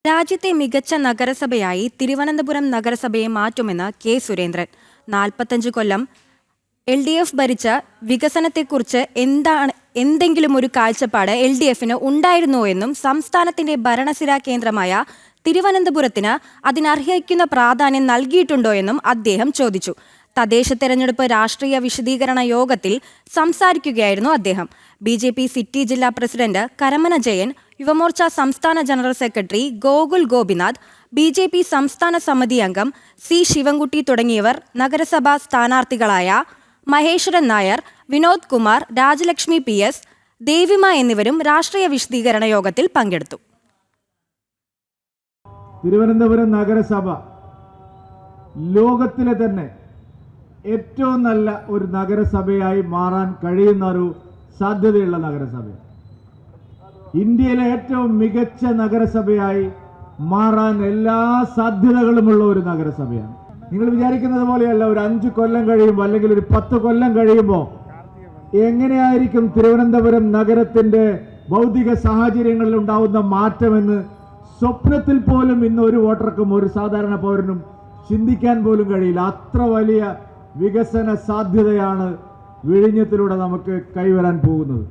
രാജ്യത്തെ മികച്ച നഗരസഭയായി തിരുവനന്തപുരം നഗരസഭയെ മാറ്റുമെന്ന് കെ സുരേന്ദ്രൻ. 45 കൊല്ലം LDF ഭരിച്ച വികസനത്തെക്കുറിച്ച് എന്തെങ്കിലും ഒരു കാഴ്ചപ്പാട് LDFന് ഉണ്ടായിരുന്നോ എന്നും സംസ്ഥാനത്തിന്റെ ഭരണസിരാ കേന്ദ്രമായ തിരുവനന്തപുരത്തിന് അതിനർഹിക്കുന്ന പ്രാധാന്യം നൽകിയിട്ടുണ്ടോ എന്നും അദ്ദേഹം ചോദിച്ചു. തദ്ദേശ തെരഞ്ഞെടുപ്പ് രാഷ്ട്രീയ വിശദീകരണ യോഗത്തിൽ സംസാരിക്കുകയായിരുന്നു അദ്ദേഹം. BJP സിറ്റി ജില്ലാ പ്രസിഡന്റ് കരമന ജയൻ, യുവമോർച്ച സംസ്ഥാന general secretary Gokul Gopinath, BJP സംസ്ഥാന സമിതി അംഗം C ശിവൻകുട്ടി തുടങ്ങിയവർ നഗരസഭാ സ്ഥാനാർത്ഥികളായ മഹേശ്വരൻ നായർ, വിനോദ് കുമാർ, രാജലക്ഷ്മി PS, ദേവിമ എന്നിവരും രാഷ്ട്രീയ വിശദീകരണ യോഗത്തിൽ പങ്കെടുത്തു. തിരുവനന്തപുരം നഗരസഭ ലോകത്തിലെ തന്നെ ഏറ്റവും നല്ല ഒരു നഗരസഭയായി മാറാൻ കഴിയുന്ന ഒരു സാധ്യതയുള്ള നഗരസഭയാണ്. ഇന്ത്യയിലെ ഏറ്റവും മികച്ച നഗരസഭയായി മാറാൻ എല്ലാ സാധ്യതകളുമുള്ള ഒരു നഗരസഭയാണ്. നിങ്ങൾ വിചാരിക്കുന്നത് പോലെയല്ല. ഒരു 5 കൊല്ലം കഴിയുമ്പോൾ അല്ലെങ്കിൽ ഒരു 10 കൊല്ലം കഴിയുമ്പോൾ എങ്ങനെയായിരിക്കും തിരുവനന്തപുരം നഗരത്തിന്റെ ഭൗതിക സാഹചര്യങ്ങളിൽ ഉണ്ടാവുന്ന മാറ്റമെന്ന് സ്വപ്നത്തിൽ പോലും ഇന്ന് ഒരു വോട്ടർക്കും ഒരു സാധാരണ പൗരനും ചിന്തിക്കാൻ പോലും കഴിയില്ല. അത്ര വലിയ വികസന സാധ്യതയാണ് വിഴിഞ്ഞത്തിലൂടെ നമുക്ക് കൈവരാൻ പോകുന്നത്.